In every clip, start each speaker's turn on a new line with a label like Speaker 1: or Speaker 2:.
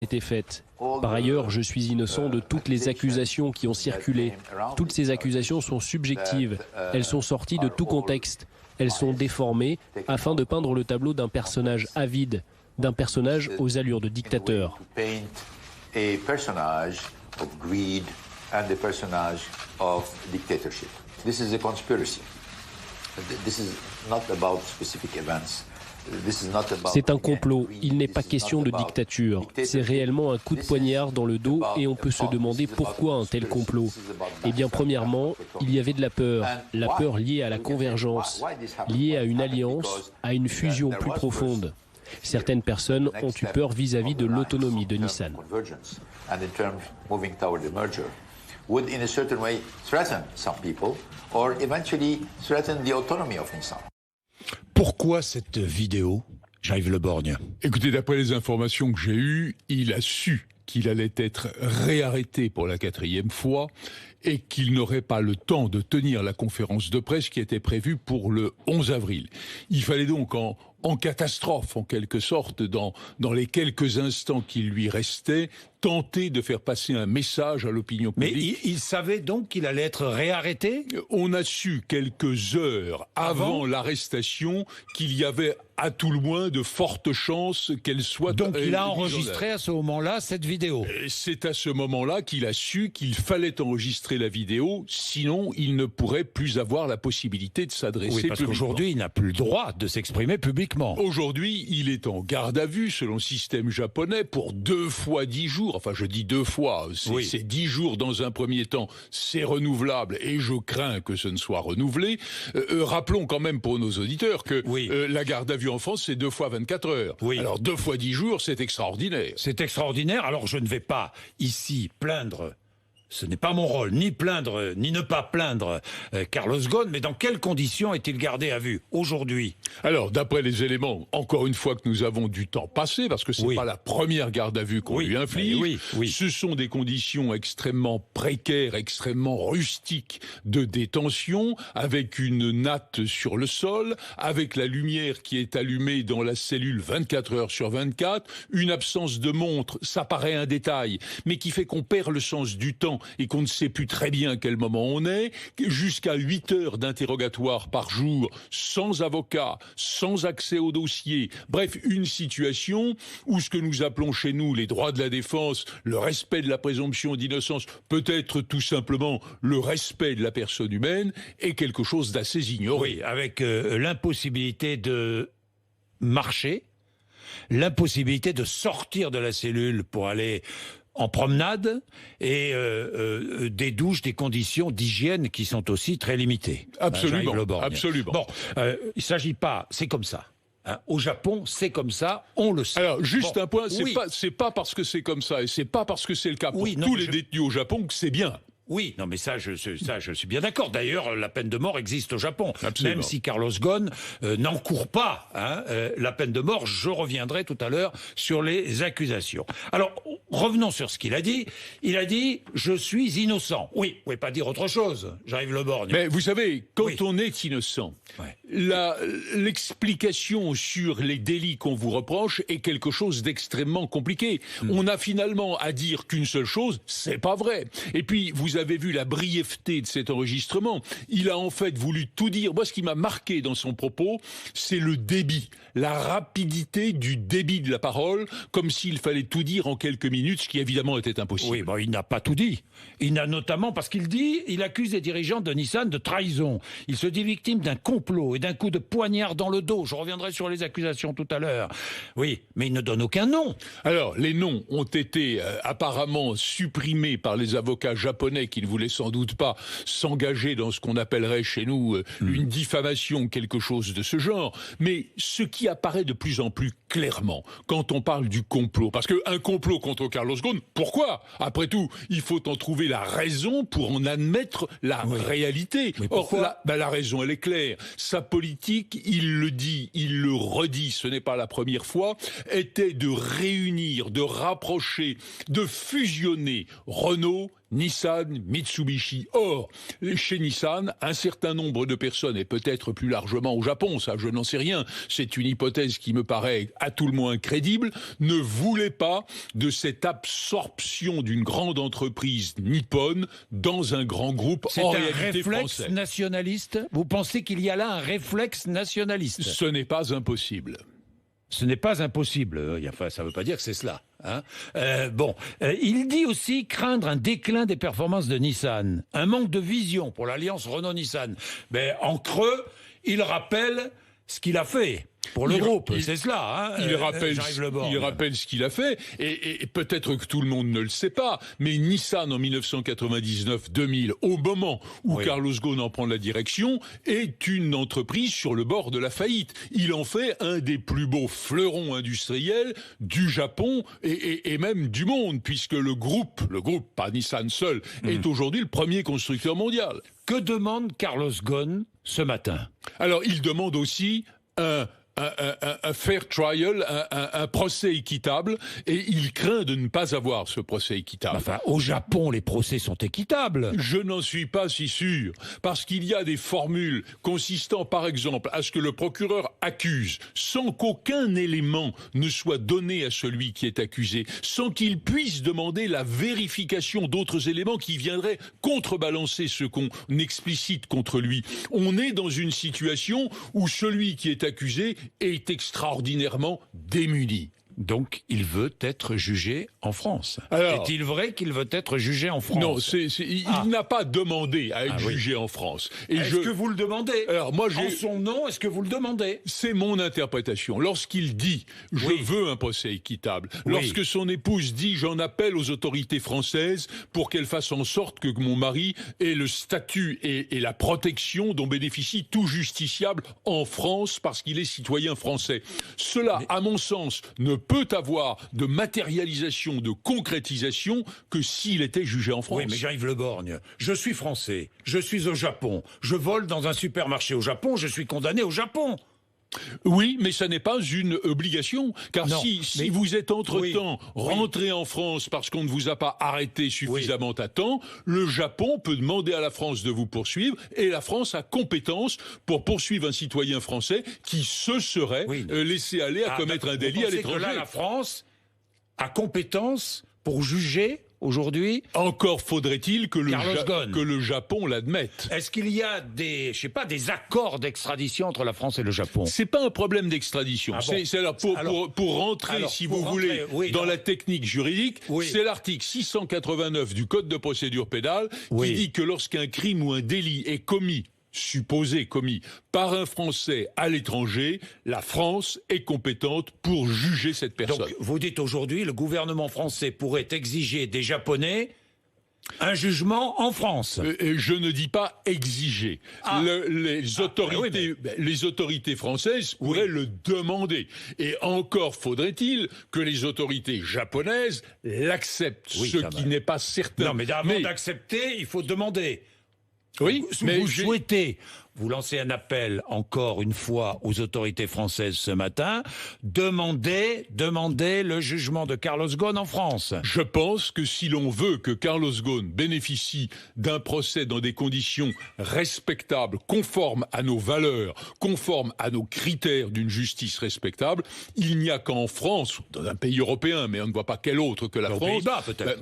Speaker 1: été faite. Par ailleurs, je suis innocent de toutes les accusations qui ont circulé. Toutes ces accusations sont subjectives. Elles sont sorties de tout contexte. Elles sont déformées afin de peindre le tableau d'un personnage avide, d'un personnage aux allures de dictateur. C'est un complot, il n'est pas question de dictature. C'est réellement un coup de poignard dans le dos et on peut se demander pourquoi un tel complot. Eh bien, premièrement, il y avait de la peur liée à la convergence, liée à une alliance, à une fusion plus profonde. Certaines personnes ont eu peur vis-à-vis de l'autonomie de Nissan.
Speaker 2: Would in a certain way threaten some people or eventually threaten the autonomy of Nissan.
Speaker 3: Pourquoi cette vidéo, Jean-Yves Le Borgne?
Speaker 4: Écoutez, d'après les informations que j'ai eues, il a su qu'il allait être réarrêté pour la 4e fois et qu'il n'aurait pas le temps de tenir la conférence de presse qui était prévue pour le 11 avril. Il fallait donc en catastrophe, en quelque sorte, dans les quelques instants qui lui restaient, tenter de faire passer un message à l'opinion publique.
Speaker 3: Mais il savait donc qu'il allait être réarrêté ?
Speaker 4: On a su quelques heures avant l'arrestation qu'il y avait à tout le moins de fortes chances qu'elle soit...
Speaker 3: Donc il a enregistré à ce moment-là cette vidéo.
Speaker 4: C'est à ce moment-là qu'il a su qu'il fallait enregistrer la vidéo, sinon il ne pourrait plus avoir la possibilité de s'adresser publiquement.
Speaker 3: Oui, parce qu'aujourd'hui il n'a plus le droit de s'exprimer publiquement.
Speaker 4: Aujourd'hui, il est en garde à vue selon le système japonais pour 2 fois 10 jours. Enfin, je dis 2 fois, c'est 10 jours dans un premier temps, c'est renouvelable et je crains que ce ne soit renouvelé. Rappelons quand même pour nos auditeurs que la garde à vue en France, c'est 2 fois 24 heures. Oui. Alors 2 fois 10 jours, c'est extraordinaire.
Speaker 3: C'est extraordinaire, alors je ne vais pas ici plaindre. Ce n'est pas mon rôle, ni plaindre, ni ne pas plaindre Carlos Ghosn, mais dans quelles conditions est-il gardé à vue aujourd'hui?
Speaker 4: Alors, d'après les éléments, encore une fois que nous avons du temps passé, parce que c'est pas la première garde à vue qu'on lui inflige, ce sont des conditions extrêmement précaires, extrêmement rustiques de détention, avec une natte sur le sol, avec la lumière qui est allumée dans la cellule 24 heures sur 24, une absence de montre, ça paraît un détail, mais qui fait qu'on perd le sens du temps et qu'on ne sait plus très bien à quel moment on est, jusqu'à 8 heures d'interrogatoire par jour, sans avocat, sans accès au dossier. Bref, une situation où ce que nous appelons chez nous les droits de la défense, le respect de la présomption d'innocence, peut-être tout simplement le respect de la personne humaine, est quelque chose d'assez ignoré.
Speaker 3: Oui, avec l'impossibilité de marcher, l'impossibilité de sortir de la cellule pour aller en promenade et des douches, des conditions d'hygiène qui sont aussi très limitées.
Speaker 4: Absolument, absolument.
Speaker 3: Bon, il ne s'agit pas, c'est comme ça. Hein, au Japon, c'est comme ça, on le sait.
Speaker 4: Alors, juste un point, c'est pas parce que c'est comme ça et c'est pas parce que c'est le cas pour tous les détenus au Japon que c'est bien.
Speaker 3: Oui, non mais ça je suis bien d'accord. D'ailleurs, la peine de mort existe au Japon.
Speaker 4: Absolument.
Speaker 3: Même si Carlos Ghosn n'encourt pas la peine de mort, je reviendrai tout à l'heure sur les accusations. Alors, revenons sur ce qu'il a dit. Il a dit « je suis innocent ». Oui, vous pouvez pas dire autre chose, Jean-Yves Le Borgne.
Speaker 4: Mais vous savez, quand on est innocent, l'explication sur les délits qu'on vous reproche est quelque chose d'extrêmement compliqué. On a finalement à dire qu'une seule chose, c'est pas vrai. Et puis, vous avez vu la brièveté de cet enregistrement. Il a en fait voulu tout dire. Moi, ce qui m'a marqué dans son propos, c'est le débit, la rapidité du débit de la parole, comme s'il fallait tout dire en quelques minutes, ce qui évidemment était impossible.
Speaker 3: Oui, bon, il n'a pas tout dit. Il n'a notamment, parce qu'il dit, il accuse les dirigeants de Nissan de trahison. Il se dit victime d'un complot et d'un coup de poignard dans le dos. Je reviendrai sur les accusations tout à l'heure. Oui, mais il ne donne aucun nom.
Speaker 4: Alors, les noms ont été apparemment supprimés par les avocats japonais qui ne voulaient sans doute pas s'engager dans ce qu'on appellerait chez nous une diffamation, quelque chose de ce genre. Mais ce qui apparaît de plus en plus clairement quand on parle du complot, parce qu'un complot contre Carlos Ghosn, pourquoi? Après tout, il faut en trouver la raison pour en admettre la réalité.
Speaker 3: Mais
Speaker 4: or, la raison, elle est claire. Sa politique, il le dit, il le redit, ce n'est pas la première fois, était de réunir, de rapprocher, de fusionner Renault Nissan, Mitsubishi. Or, chez Nissan, un certain nombre de personnes, et peut-être plus largement au Japon, ça je n'en sais rien, c'est une hypothèse qui me paraît à tout le moins crédible, ne voulaient pas de cette absorption d'une grande entreprise nippone dans un grand groupe en réalité français. C'est un réflexe
Speaker 3: nationaliste ? Vous pensez qu'il y a là un réflexe nationaliste ?
Speaker 4: Ce n'est pas impossible.
Speaker 3: Ce n'est pas impossible. Enfin, ça ne veut pas dire que c'est cela. Hein. Il dit aussi craindre un déclin des performances de Nissan, un manque de vision pour l'alliance Renault-Nissan. Mais en creux, il rappelle ce qu'il a fait pour le groupe. C'est cela. Hein,
Speaker 4: il rappelle ce qu'il a fait, et peut-être que tout le monde ne le sait pas, mais Nissan en 1999-2000, au moment où Carlos Ghosn en prend la direction, est une entreprise sur le bord de la faillite. Il en fait un des plus beaux fleurons industriels du Japon et même du monde, puisque le groupe, pas Nissan seul, est aujourd'hui le premier constructeur mondial.
Speaker 3: Que demande Carlos Ghosn ce matin ?
Speaker 4: Alors, il demande aussi un fair trial, un procès équitable, et il craint de ne pas avoir ce procès équitable.
Speaker 3: Enfin, au Japon, les procès sont équitables.
Speaker 4: Je n'en suis pas si sûr, parce qu'il y a des formules consistant, par exemple, à ce que le procureur accuse, sans qu'aucun élément ne soit donné à celui qui est accusé, sans qu'il puisse demander la vérification d'autres éléments qui viendraient contrebalancer ce qu'on explicite contre lui. On est dans une situation où celui qui est accusé est extraordinairement démuni.
Speaker 3: Donc, il veut être jugé en France. Est-il vrai qu'il veut être jugé en France ?
Speaker 4: Non, il n'a pas demandé à être jugé en France.
Speaker 3: Est-ce que vous le demandez ? Alors, moi, en son nom, est-ce que vous le demandez ?
Speaker 4: C'est mon interprétation. Lorsqu'il dit « je veux un procès équitable », lorsque son épouse dit « j'en appelle aux autorités françaises pour qu'elles fassent en sorte que mon mari ait le statut et la protection dont bénéficie tout justiciable en France parce qu'il est citoyen français », cela, à mon sens, ne peut avoir de matérialisation, de concrétisation que s'il était jugé en France.
Speaker 3: Oui, mais Jean-Yves Le Borgne, je suis français, je suis au Japon, je vole dans un supermarché au Japon, je suis condamné au Japon.
Speaker 4: Oui, mais ça n'est pas une obligation, car si vous êtes entre-temps rentré en France parce qu'on ne vous a pas arrêté suffisamment à temps, le Japon peut demander à la France de vous poursuivre, et la France a compétence pour poursuivre un citoyen français qui se serait laissé aller à commettre un délit à l'étranger.
Speaker 3: Que là, la France a compétence pour juger aujourd'hui.
Speaker 4: Encore faudrait-il que le Japon l'admette.
Speaker 3: Est-ce qu'il y a des accords d'extradition entre la France et le Japon ?
Speaker 4: C'est pas un problème d'extradition. C'est alors pour rentrer, si vous voulez, dans la technique juridique, c'est l'article 689 du Code de procédure pénale qui dit que lorsqu'un crime ou un délit est supposé commis par un Français à l'étranger, la France est compétente pour juger cette personne.
Speaker 3: Donc, vous dites aujourd'hui, le gouvernement français pourrait exiger des Japonais un jugement en France.
Speaker 4: Je ne dis pas exiger. Les autorités françaises pourraient le demander. Et encore faudrait-il que les autorités japonaises l'acceptent, qui n'est pas certain.
Speaker 3: Non, mais avant d'accepter, il faut demander.
Speaker 4: Oui, mais
Speaker 3: vous souhaitez, vous lancez un appel encore une fois aux autorités françaises ce matin, demandez le jugement de Carlos Ghosn en France.
Speaker 4: Je pense que si l'on veut que Carlos Ghosn bénéficie d'un procès dans des conditions respectables, conformes à nos valeurs, conformes à nos critères d'une justice respectable, il n'y a qu'en France, dans un pays européen, mais on ne voit pas quel autre que la France. Aux
Speaker 3: Pays-Bas peut-être.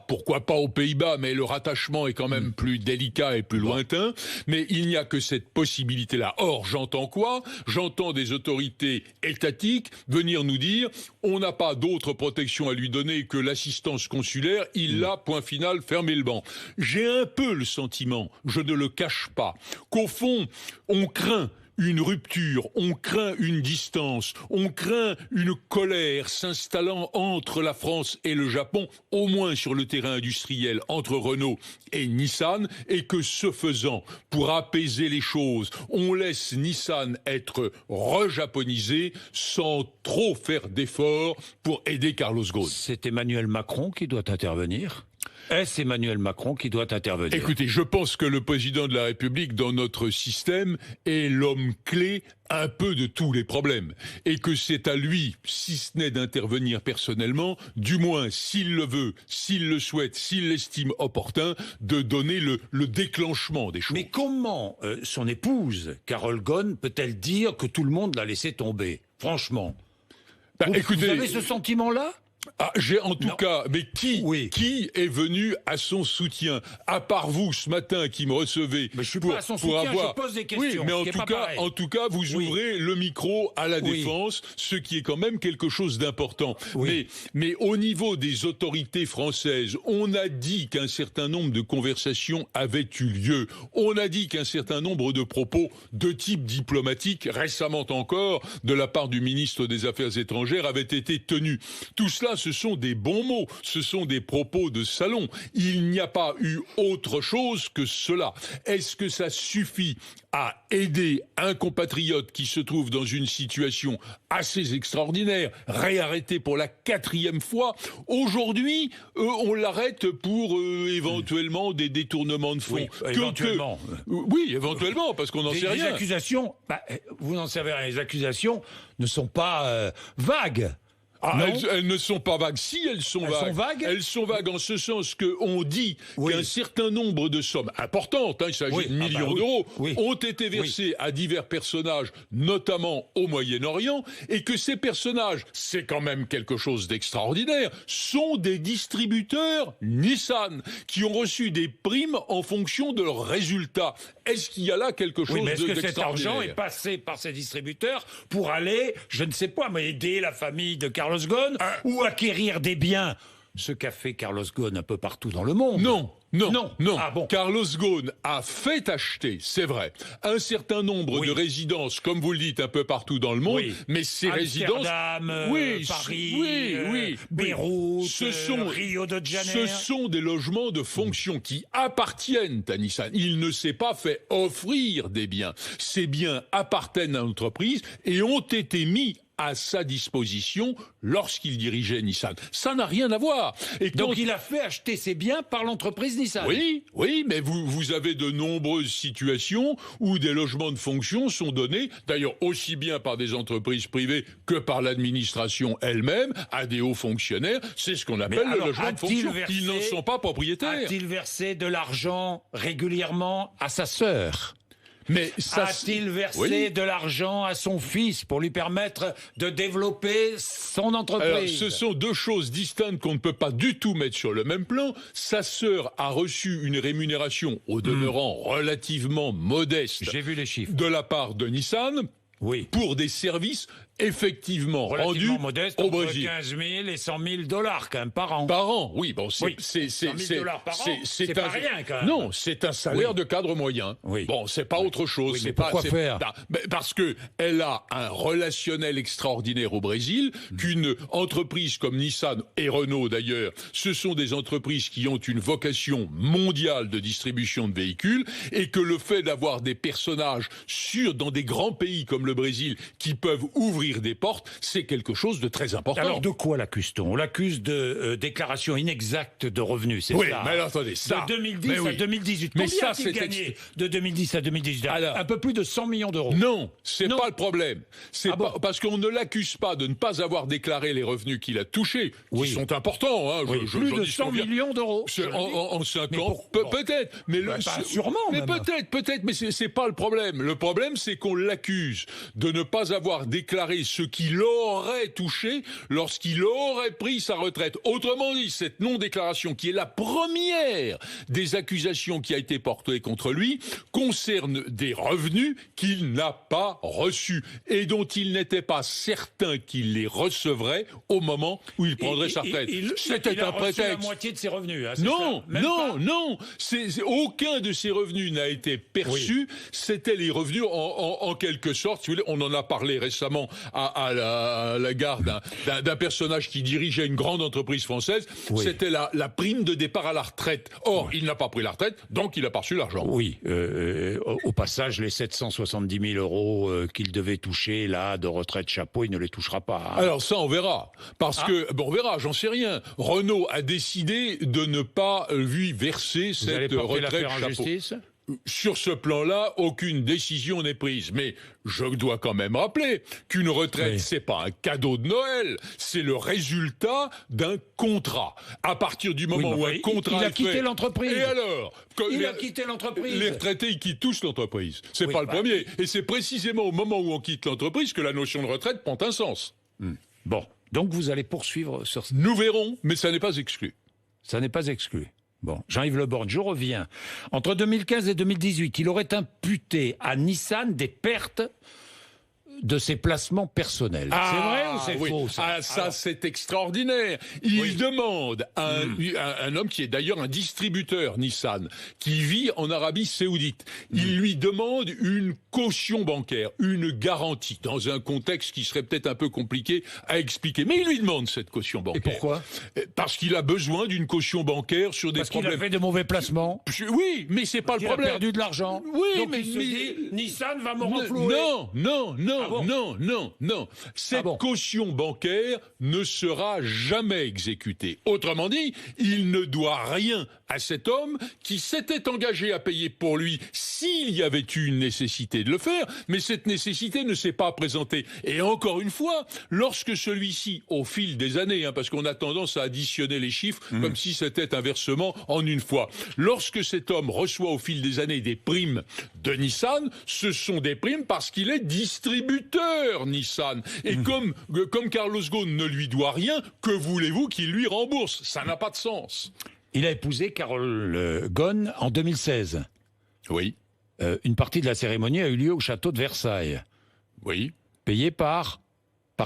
Speaker 4: Pourquoi pas aux Pays-Bas, mais le rattachement est quand même plus délicat et plus lointain. Mais il n'y a que cette possibilité-là. Or, j'entends quoi ? J'entends des autorités étatiques venir nous dire on n'a pas d'autre protection à lui donner que l'assistance consulaire, il l'a, point final, fermé le banc. J'ai un peu le sentiment, je ne le cache pas, qu'au fond, on craint une rupture, on craint une distance, on craint une colère s'installant entre la France et le Japon, au moins sur le terrain industriel, entre Renault et Nissan, et que ce faisant, pour apaiser les choses, on laisse Nissan être rejaponisé sans trop faire d'efforts pour aider Carlos Ghosn.
Speaker 3: C'est Emmanuel Macron qui doit intervenir ? Est-ce Emmanuel Macron qui doit intervenir?
Speaker 4: Écoutez, je pense que le président de la République, dans notre système, est l'homme clé un peu de tous les problèmes. Et que c'est à lui, si ce n'est d'intervenir personnellement, du moins, s'il le veut, s'il le souhaite, s'il l'estime opportun, de donner le déclenchement des choses.
Speaker 3: Mais comment son épouse, Carole Ghosn, peut-elle dire que tout le monde l'a laissé tomber? Franchement. Écoutez, vous avez ce sentiment-là?
Speaker 4: J'ai en tout cas, mais qui est venu à son soutien, à part vous ce matin qui me recevez?
Speaker 3: Mais je suis pas à son soutien, je pose des questions.
Speaker 4: Oui, mais en tout cas, vous ouvrez le micro à la défense, ce qui est quand même quelque chose d'important. Mais au niveau des autorités françaises, on a dit qu'un certain nombre de conversations avaient eu lieu. On a dit qu'un certain nombre de propos de type diplomatique, récemment encore, de la part du ministre des Affaires étrangères, avaient été tenus. Tout cela, ce sont des bons mots, ce sont des propos de salon. Il n'y a pas eu autre chose que cela. Est-ce que ça suffit à aider un compatriote qui se trouve dans une situation assez extraordinaire, réarrêté pour la 4e fois? Aujourd'hui, on l'arrête pour éventuellement des détournements de fonds.
Speaker 3: Oui, éventuellement.
Speaker 4: Oui, éventuellement, parce qu'on n'en sait rien.
Speaker 3: Les accusations, vous n'en savez rien, les accusations ne sont pas vagues.
Speaker 4: Elles ne sont pas vagues. Si elles sont vagues. Elles sont vagues en ce sens qu'on dit qu'un certain nombre de sommes importantes, il s'agit de millions d'euros, ont été versées à divers personnages, notamment au Moyen-Orient, et que ces personnages, c'est quand même quelque chose d'extraordinaire, sont des distributeurs Nissan, qui ont reçu des primes en fonction de leurs résultats. Est-ce qu'il y a là quelque chose d'extraordinaire?
Speaker 3: Mais est-ce que cet argent est passé par ces distributeurs pour aller, je ne sais pas, mais aider la famille de Carlos Ghosn ou acquérir des biens? Ce qu'a fait Carlos Ghosn un peu partout dans le monde.
Speaker 4: Non.
Speaker 3: Ah bon.
Speaker 4: Carlos Ghosn a fait acheter, c'est vrai, un certain nombre de résidences, comme vous le dites, un peu partout dans le monde, mais ces résidences...
Speaker 3: Paris, Beyrouth, Rio de Janeiro...
Speaker 4: Ce sont des logements de fonction qui appartiennent à Nissan. Il ne s'est pas fait offrir des biens. Ces biens appartiennent à l'entreprise et ont été mis à sa disposition lorsqu'il dirigeait Nissan. Ça n'a rien à voir.
Speaker 3: Donc il a fait acheter ses biens par l'entreprise Nissan.
Speaker 4: Oui, mais vous avez de nombreuses situations où des logements de fonction sont donnés, d'ailleurs aussi bien par des entreprises privées que par l'administration elle-même, à des hauts fonctionnaires. C'est ce qu'on appelle le logement de fonction. Ils n'en sont pas propriétaires.
Speaker 3: A-t-il versé de l'argent régulièrement à sa sœur?
Speaker 4: Mais
Speaker 3: a-t-il versé de l'argent à son fils pour lui permettre de développer son entreprise?
Speaker 4: Alors, ce sont deux choses distinctes qu'on ne peut pas du tout mettre sur le même plan. Sa sœur a reçu une rémunération, au demeurant relativement modeste.
Speaker 3: J'ai vu les chiffres.
Speaker 4: De la part de Nissan. Pour des services effectivement rendus
Speaker 3: modeste,
Speaker 4: au Brésil.
Speaker 3: 15 000 et 100 000 $, quand même, par an.
Speaker 4: Par an, oui. Bon,
Speaker 3: $100 000 par an, c'est pas rien, quand même.
Speaker 4: Non, c'est un salaire de cadre moyen. Bon, c'est pas autre chose.
Speaker 3: Mais pourquoi faire?
Speaker 4: Parce que elle a un relationnel extraordinaire au Brésil, qu'une entreprise comme Nissan et Renault d'ailleurs, ce sont des entreprises qui ont une vocation mondiale de distribution de véhicules, et que le fait d'avoir des personnages dans des grands pays comme le Brésil qui peuvent ouvrir des portes, c'est quelque chose de très important.
Speaker 3: Alors de quoi l'accuse-t-on? On l'accuse de déclaration inexacte de revenus, c'est ça?
Speaker 4: Oui, mais attendez, ça...
Speaker 3: De 2010 à 2018. Combien a-t-il gagné de 2010 à 2018? Un peu plus de 100 millions d'euros.
Speaker 4: Non, c'est pas le problème. C'est pas parce qu'on ne l'accuse pas de ne pas avoir déclaré les revenus qu'il a touchés, qui sont importants.
Speaker 3: Plus de 100 millions d'euros.
Speaker 4: En 5 ans, peut-être. Mais
Speaker 3: sûrement.
Speaker 4: Mais peut-être, mais c'est pas le problème. Le problème, c'est qu'on l'accuse de ne pas avoir déclaré ce qu'il aurait touché lorsqu'il aurait pris sa retraite. Autrement dit, cette non-déclaration, qui est la première des accusations qui a été portée contre lui, concerne des revenus qu'il n'a pas reçus et dont il n'était pas certain qu'il les recevrait au moment où il prendrait sa retraite. C'était un prétexte.
Speaker 3: La moitié de ses revenus.
Speaker 4: Non. Aucun de ses revenus n'a été perçu. C'était les revenus en quelque sorte. Si vous voulez, on en a parlé récemment à la gare d'un personnage qui dirigeait une grande entreprise française, c'était la prime de départ à la retraite. Or, il n'a pas pris la retraite, donc il a pas reçu l'argent.
Speaker 3: Oui, au passage, les 770 000 euros qu'il devait toucher là de retraite chapeau, il ne les touchera pas. Hein.
Speaker 4: Alors ça, on verra. Parce que, on verra, j'en sais rien. Renault a décidé de ne pas lui verser cette retraite chapeau.
Speaker 3: Justice ?
Speaker 4: Sur ce plan-là, aucune décision n'est prise. Mais je dois quand même rappeler qu'une retraite, c'est pas un cadeau de Noël, c'est le résultat d'un contrat. À partir du moment où un contrat
Speaker 3: il a quitté l'entreprise.
Speaker 4: Et alors,
Speaker 3: il a quitté l'entreprise.
Speaker 4: Les retraités, ils quittent tous l'entreprise. C'est pas le premier. Et c'est précisément au moment où on quitte l'entreprise que la notion de retraite prend un sens.
Speaker 3: Bon, donc vous allez poursuivre sur...
Speaker 4: Nous verrons, mais ça n'est pas exclu.
Speaker 3: Ça n'est pas exclu. Bon, Jean-Yves Le Borgne, je reviens. Entre 2015 et 2018, il aurait imputé à Nissan des pertes de ses placements personnels. C'est vrai ou c'est faux ça?
Speaker 4: Ça c'est extraordinaire. Il demande à un homme qui est d'ailleurs un distributeur Nissan, qui vit en Arabie Saoudite. Il lui demande une caution bancaire, une garantie, dans un contexte qui serait peut-être un peu compliqué à expliquer. Mais il lui demande cette caution bancaire.
Speaker 3: Et pourquoi?
Speaker 4: Parce qu'il a besoin d'une caution bancaire sur des problèmes...
Speaker 3: Parce qu'il a fait de mauvais placements.
Speaker 4: Oui, mais c'est pas le problème.
Speaker 3: Il a perdu de l'argent.
Speaker 4: Oui,
Speaker 3: donc
Speaker 4: mais
Speaker 3: il se dit, Nissan va me renflouer.
Speaker 4: Non. Cette caution bancaire ne sera jamais exécutée. Autrement dit, il ne doit rien à cet homme qui s'était engagé à payer pour lui s'il y avait eu une nécessité de le faire, mais cette nécessité ne s'est pas présentée. Et encore une fois, lorsque celui-ci, au fil des années, parce qu'on a tendance à additionner les chiffres comme si c'était un versement en une fois, lorsque cet homme reçoit au fil des années des primes de Nissan, ce sont des primes parce qu'il est distributeur Nissan. Et comme Carlos Ghosn ne lui doit rien, que voulez-vous qu'il lui rembourse? Ça n'a pas de sens.
Speaker 3: Il a épousé Carole Ghosn en 2016.
Speaker 4: Oui.
Speaker 3: Une partie de la cérémonie a eu lieu au château de Versailles.
Speaker 4: Oui.
Speaker 3: Payé par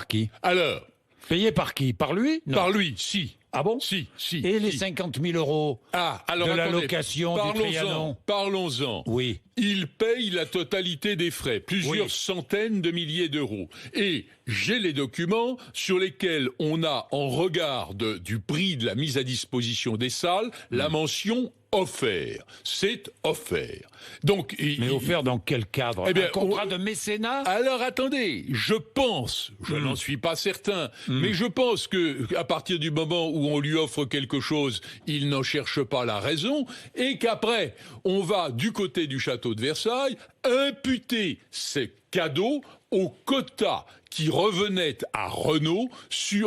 Speaker 3: qui?
Speaker 4: Alors.
Speaker 3: Payé par qui? Par lui? Non.
Speaker 4: Par lui, si.
Speaker 3: Ah bon?
Speaker 4: Si.
Speaker 3: Et les 50 000 euros
Speaker 4: alors,
Speaker 3: de la location du Trianon?
Speaker 4: Parlons-en.
Speaker 3: Oui.
Speaker 4: Il paye la totalité des frais, plusieurs centaines de milliers d'euros. Et j'ai les documents sur lesquels on a, en regard du prix de la mise à disposition des salles, la mention offert. C'est offert. Donc,
Speaker 3: mais offert dans quel cadre? Un contrat de mécénat?
Speaker 4: Alors attendez, je pense, je n'en suis pas certain, mais je pense que à partir du moment où on lui offre quelque chose, il n'en cherche pas la raison, et qu'après, on va du côté du château de Versailles imputer ces cadeaux au quota qui revenait à Renault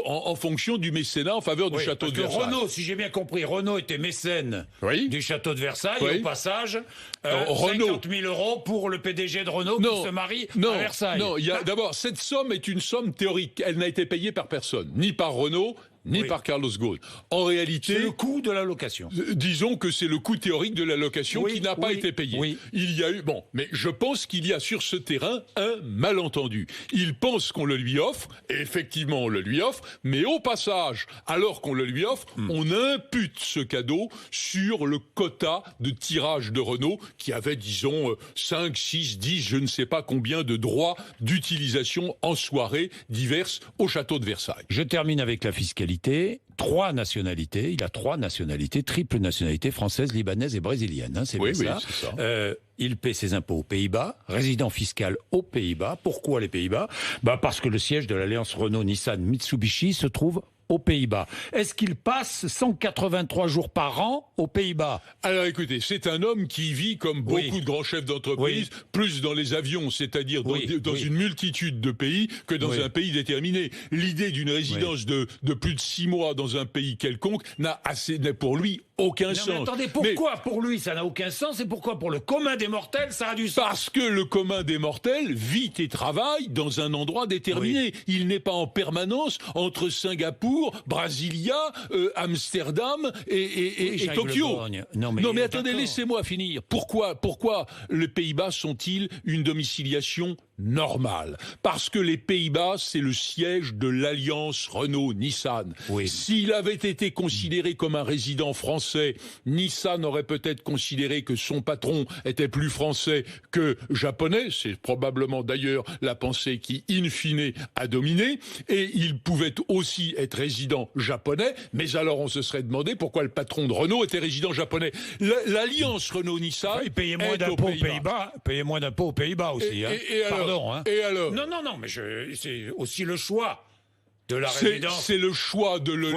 Speaker 4: en fonction du mécénat en faveur du château de Versailles.
Speaker 3: Renault, si j'ai bien compris, Renault était mécène du château de Versailles. Et au passage, 50 000 euros pour le PDG de Renault qui se marie à Versailles.
Speaker 4: Non, d'abord, cette somme est une somme théorique. Elle n'a été payée par personne, ni par Renault, ni par Carlos Ghosn. En réalité...
Speaker 3: C'est le coût de la location.
Speaker 4: Disons que c'est le coût théorique de la location qui n'a pas été payé. Il y a eu... Bon, mais je pense qu'il y a sur ce terrain un malentendu. Il pense qu'on le lui offre, et effectivement on le lui offre, mais au passage, alors qu'on le lui offre, on impute ce cadeau sur le quota de tirage de Renault qui avait, disons, 5, 6, 10, je ne sais pas combien de droits d'utilisation en soirée diverses au château de Versailles.
Speaker 3: Je termine avec la fiscalité. 3 nationalités, il a 3 nationalités, triple nationalité, française, libanaise et brésilienne. C'est bien ça.
Speaker 4: C'est ça.
Speaker 3: Il paie ses impôts aux Pays-Bas, résident fiscal aux Pays-Bas. Pourquoi les Pays-Bas? Parce que le siège de l'alliance Renault-Nissan-Mitsubishi se trouve aux Pays-Bas. Est-ce qu'il passe 183 jours par an aux Pays-Bas?
Speaker 4: Alors écoutez, c'est un homme qui vit comme beaucoup de grands chefs d'entreprise, plus dans les avivions, c'est-à-dire dans une multitude de pays que dans un pays déterminé. L'idée d'une résidence de plus de 6 mois dans un pays quelconque n'a pour lui aucun sens.
Speaker 3: Mais attendez, pourquoi pour lui ça n'a aucun sens et pourquoi pour le commun des mortels ça a du sens?
Speaker 4: Parce que le commun des mortels vit et travaille dans un endroit déterminé. Il n'est pas en permanence entre Singapour, Brasilia, Amsterdam et Tokyo. Non mais attendez, laissez-moi finir. Pourquoi les Pays-Bas sont-ils une domiciliation normal. Parce que les Pays-Bas, c'est le siège de l'alliance Renault-Nissan.
Speaker 3: Oui.
Speaker 4: S'il avait été considéré comme un résident français, Nissan aurait peut-être considéré que son patron était plus français que japonais. C'est probablement d'ailleurs la pensée qui, in fine, a dominé. Et il pouvait aussi être résident japonais. Mais alors on se serait demandé pourquoi le patron de Renault était résident japonais. L'alliance Renault-Nissan...
Speaker 3: Oui, payez moins d'impôts aux Pays-Bas. Payez moins d'impôts aux Pays-Bas aussi. Pardon.
Speaker 4: Et alors?
Speaker 3: Non, mais c'est aussi le choix de la résidence.
Speaker 4: C'est le choix du lieu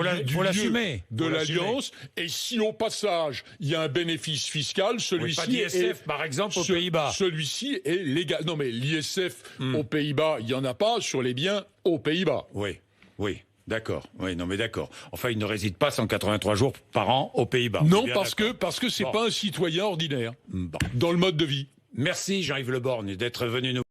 Speaker 4: de l'alliance. Et si au passage il y a un bénéfice fiscal, celui-ci
Speaker 3: pas d'ISF par exemple aux Pays-Bas.
Speaker 4: Celui-ci est légal. Non mais l'ISF aux Pays-Bas, il y en a pas sur les biens aux Pays-Bas.
Speaker 3: Oui. D'accord. Oui, non, mais d'accord. Enfin, il ne réside pas 183 jours par an aux Pays-Bas.
Speaker 4: Non, parce que c'est pas un citoyen ordinaire dans le mode de vie.
Speaker 3: Merci Jean-Yves Le Borgne d'être venu nous